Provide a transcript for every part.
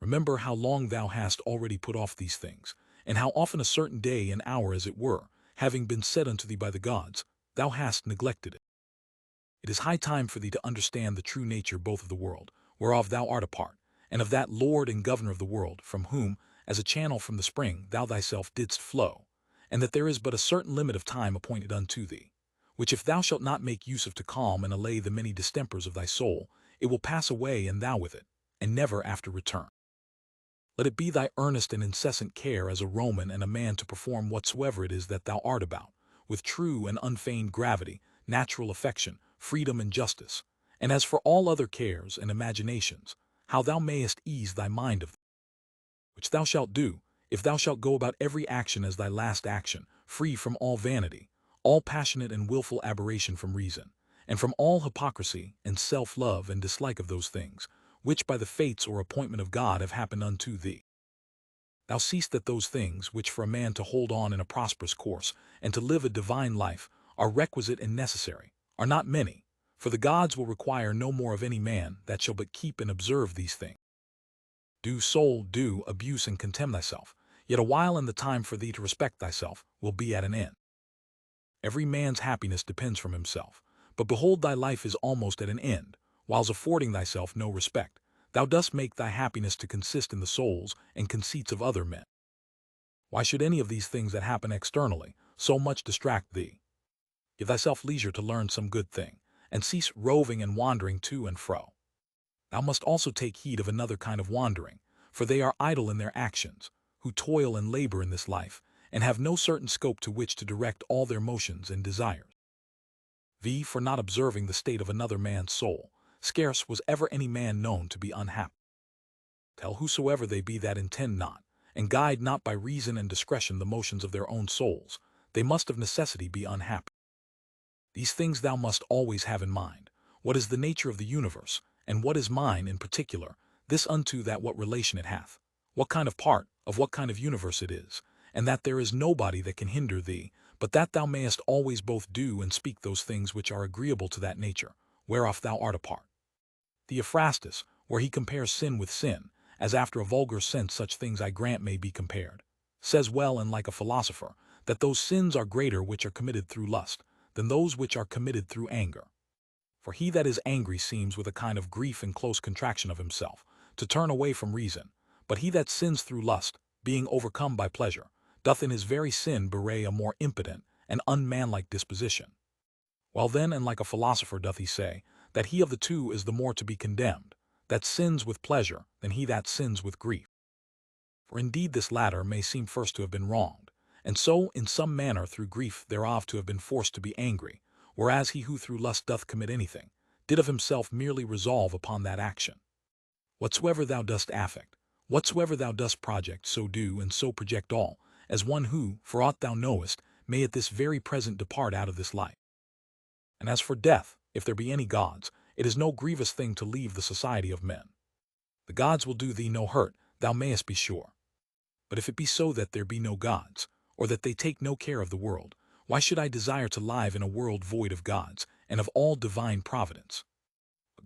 Remember how long thou hast already put off these things, and how often a certain day and hour as it were, having been said unto thee by the gods, thou hast neglected it. It is high time for thee to understand the true nature both of the world, whereof thou art a part, and of that Lord and Governor of the world, from whom, as a channel from the spring, thou thyself didst flow, and that there is but a certain limit of time appointed unto thee, which if thou shalt not make use of to calm and allay the many distempers of thy soul, it will pass away and thou with it, and never after return. Let it be thy earnest and incessant care as a Roman and a man to perform whatsoever it is that thou art about, with true and unfeigned gravity, natural affection, freedom and justice. And as for all other cares and imaginations, how thou mayest ease thy mind of them, which thou shalt do, if thou shalt go about every action as thy last action, free from all vanity, all passionate and wilful aberration from reason, and from all hypocrisy and self-love and dislike of those things, which by the fates or appointment of God have happened unto thee. Thou seest that those things, which for a man to hold on in a prosperous course, and to live a divine life, are requisite and necessary, are not many, for the gods will require no more of any man that shall but keep and observe these things. Do soul, do abuse and contemn thyself, yet a while and the time for thee to respect thyself will be at an end. Every man's happiness depends from himself, but behold thy life is almost at an end, whiles affording thyself no respect. Thou dost make thy happiness to consist in the souls and conceits of other men. Why should any of these things that happen externally so much distract thee? Give thyself leisure to learn some good thing, and cease roving and wandering to and fro. Thou must also take heed of another kind of wandering, for they are idle in their actions, who toil and labor in this life, and have no certain scope to which to direct all their motions and desires. For not observing the state of another man's soul, scarce was ever any man known to be unhappy. Tell whosoever they be that intend not, and guide not by reason and discretion the motions of their own souls, they must of necessity be unhappy. These things thou must always have in mind. What is the nature of the universe, and what is mine in particular, this unto that what relation it hath, what kind of part, of what kind of universe it is, and that there is nobody that can hinder thee, but that thou mayest always both do and speak those things which are agreeable to that nature, whereof thou art a part. Theophrastus, where he compares sin with sin, as after a vulgar sense such things I grant may be compared, says well and like a philosopher, that those sins are greater which are committed through lust, than those which are committed through anger. For he that is angry seems with a kind of grief and close contraction of himself, to turn away from reason, but he that sins through lust, being overcome by pleasure, doth in his very sin bewray a more impotent and unmanlike disposition. While then and like a philosopher doth he say, that he of the two is the more to be condemned, that sins with pleasure than he that sins with grief. For indeed this latter may seem first to have been wronged, and so in some manner through grief thereof to have been forced to be angry, whereas he who through lust doth commit anything, did of himself merely resolve upon that action. Whatsoever thou dost affect, whatsoever thou dost project, so do and so project all, as one who, for aught thou knowest, may at this very present depart out of this life. And as for death, if there be any gods, it is no grievous thing to leave the society of men. The gods will do thee no hurt, thou mayest be sure. But if it be so that there be no gods, or that they take no care of the world, why should I desire to live in a world void of gods, and of all divine providence?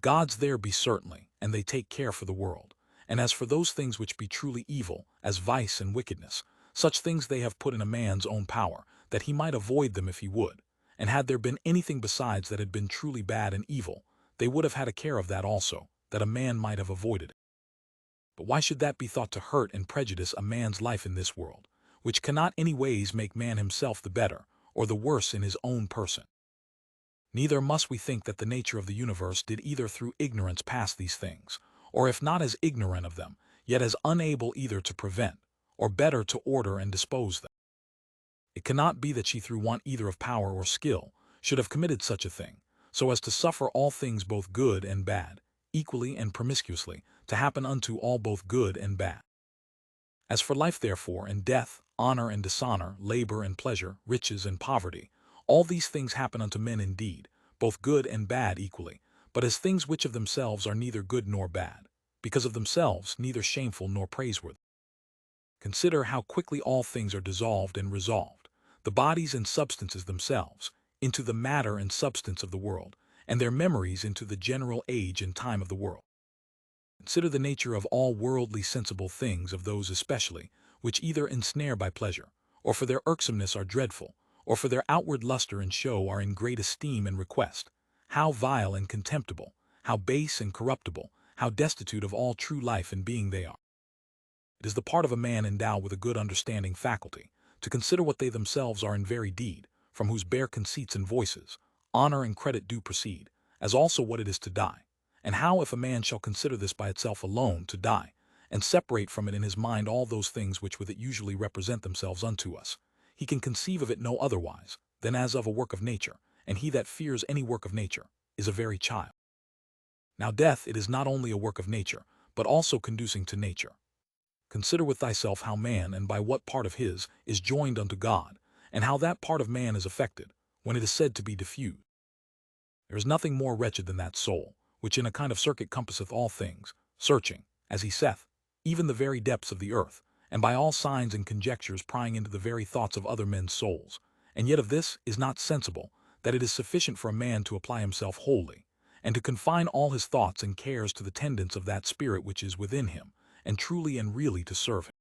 Gods there be certainly, and they take care for the world. And as for those things which be truly evil, as vice and wickedness, such things they have put in a man's own power, that he might avoid them if he would. And had there been anything besides that had been truly bad and evil, they would have had a care of that also, that a man might have avoided it. But why should that be thought to hurt and prejudice a man's life in this world, which cannot any ways make man himself the better, or the worse in his own person? Neither must we think that the nature of the universe did either through ignorance pass these things, or if not as ignorant of them, yet as unable either to prevent, or better to order and dispose them. It cannot be that she through want either of power or skill should have committed such a thing, so as to suffer all things both good and bad, equally and promiscuously, to happen unto all both good and bad. As for life therefore, and death, honor and dishonor, labor and pleasure, riches and poverty, all these things happen unto men indeed, both good and bad equally, but as things which of themselves are neither good nor bad, because of themselves neither shameful nor praiseworthy. Consider how quickly all things are dissolved and resolved, the bodies and substances themselves, into the matter and substance of the world, and their memories into the general age and time of the world. Consider the nature of all worldly sensible things, of those especially, which either ensnare by pleasure, or for their irksomeness are dreadful, or for their outward luster and show are in great esteem and request. How vile and contemptible, how base and corruptible, how destitute of all true life and being they are. It is the part of a man endowed with a good understanding faculty, to consider what they themselves are in very deed, from whose bare conceits and voices, honor and credit do proceed, as also what it is to die. And how, if a man shall consider this by itself alone, to die, and separate from it in his mind all those things which with it usually represent themselves unto us, he can conceive of it no otherwise than as of a work of nature, and he that fears any work of nature is a very child. Now death, it is not only a work of nature, but also conducing to nature. Consider with thyself how man, and by what part of his, is joined unto God, and how that part of man is affected, when it is said to be diffused. There is nothing more wretched than that soul, which in a kind of circuit compasseth all things, searching, as he saith, even the very depths of the earth, and by all signs and conjectures prying into the very thoughts of other men's souls, and yet of this is not sensible, that it is sufficient for a man to apply himself wholly, and to confine all his thoughts and cares to the tendance of that spirit which is within him, and truly and really to serve him.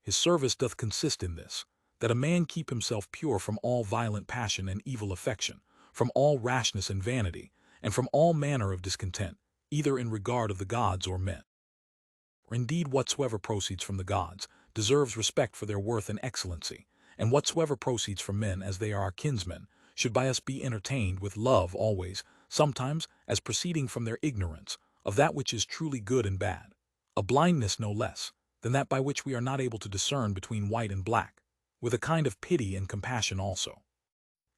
His service doth consist in this, that a man keep himself pure from all violent passion and evil affection, from all rashness and vanity, and from all manner of discontent, either in regard of the gods or men. For indeed whatsoever proceeds from the gods deserves respect for their worth and excellency, and whatsoever proceeds from men, as they are our kinsmen, should by us be entertained with love always, sometimes as proceeding from their ignorance of that which is truly good and bad, a blindness no less than that by which we are not able to discern between white and black, with a kind of pity and compassion also.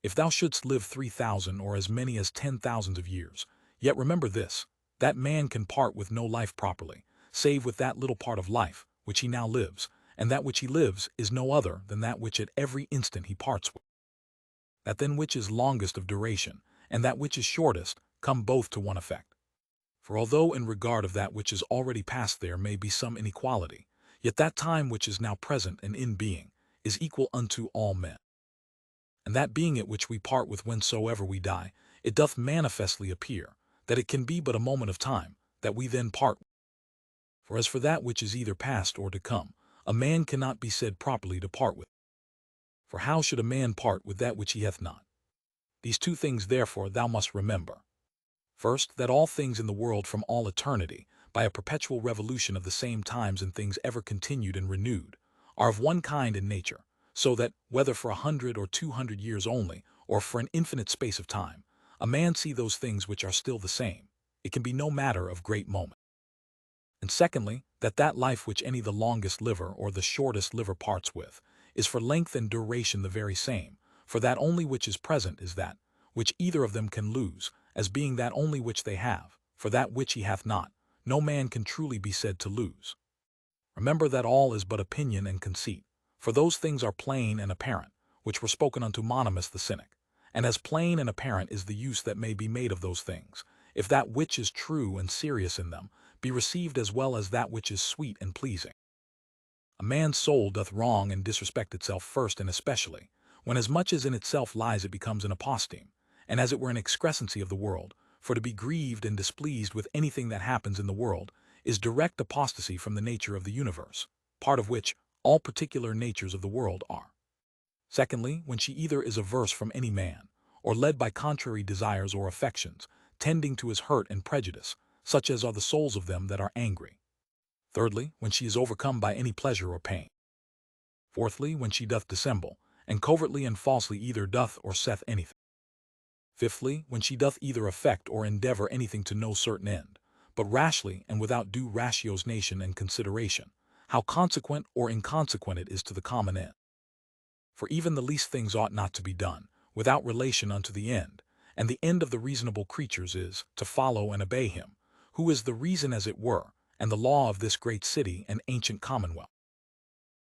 If thou shouldst live 3,000 or as many as 10,000 of years, yet remember this, that man can part with no life properly, save with that little part of life which he now lives, and that which he lives is no other than that which at every instant he parts with. That then which is longest of duration, and that which is shortest, come both to one effect. For although in regard of that which is already past there may be some inequality, yet that time which is now present and in being is equal unto all men. And that being it which we part with whensoever we die, it doth manifestly appear that it can be but a moment of time that we then part with. For as for that which is either past or to come, a man cannot be said properly to part with. For how should a man part with that which he hath not? These two things therefore thou must remember. First, that all things in the world from all eternity, by a perpetual revolution of the same times and things ever continued and renewed, are of one kind in nature, so that, whether for 100 or 200 years only, or for an infinite space of time, a man see those things which are still the same, it can be no matter of great moment. And secondly, that life which any the longest liver or the shortest liver parts with, is for length and duration the very same, for that only which is present is that, which either of them can lose, as being that only which they have, for that which he hath not, no man can truly be said to lose. Remember that all is but opinion and conceit, for those things are plain and apparent, which were spoken unto Monimus the Cynic, and as plain and apparent is the use that may be made of those things, if that which is true and serious in them be received as well as that which is sweet and pleasing. A man's soul doth wrong and disrespect itself first and especially, when as much as in itself lies it becomes an aposteme, and as it were an excrescency of the world, for to be grieved and displeased with anything that happens in the world is direct apostasy from the nature of the universe, part of which all particular natures of the world are. Secondly, when she either is averse from any man, or led by contrary desires or affections, tending to his hurt and prejudice, such as are the souls of them that are angry. Thirdly, when she is overcome by any pleasure or pain. Fourthly, when she doth dissemble, and covertly and falsely either doth or saith anything. Fifthly, when she doth either affect or endeavor anything to no certain end, but rashly and without due ratiocination and consideration, how consequent or inconsequent it is to the common end. For even the least things ought not to be done, without relation unto the end, and the end of the reasonable creatures is, to follow and obey him, who is the reason as it were, and the law of this great city and ancient commonwealth.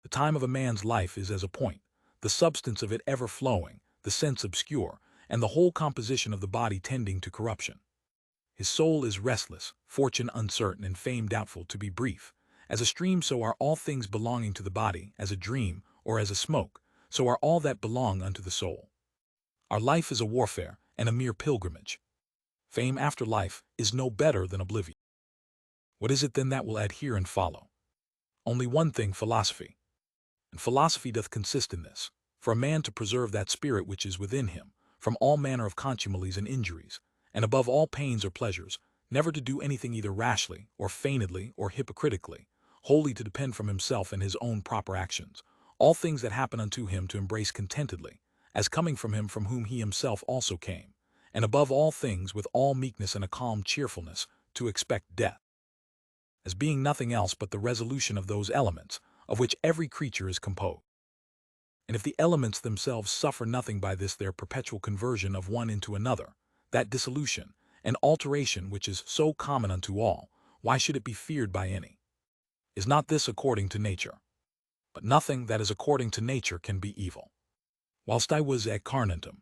The time of a man's life is as a point, the substance of it ever flowing, the sense obscure, and the whole composition of the body tending to corruption. His soul is restless, fortune uncertain, and fame doubtful, to be brief. As a stream, so are all things belonging to the body, as a dream, or as a smoke, so are all that belong unto the soul. Our life is a warfare, and a mere pilgrimage. Fame after life is no better than oblivion. What is it then that will adhere and follow? Only one thing, philosophy. And philosophy doth consist in this, for a man to preserve that spirit which is within him, from all manner of contumelies and injuries, and above all pains or pleasures, never to do anything either rashly, or feignedly, or hypocritically, wholly to depend from himself and his own proper actions, all things that happen unto him to embrace contentedly, as coming from him from whom he himself also came, and above all things with all meekness and a calm cheerfulness, to expect death, as being nothing else but the resolution of those elements, of which every creature is composed. And if the elements themselves suffer nothing by this their perpetual conversion of one into another, that dissolution and alteration which is so common unto all, why should it be feared by any? Is not this according to nature? But nothing that is according to nature can be evil. Whilst I was at Carnuntum,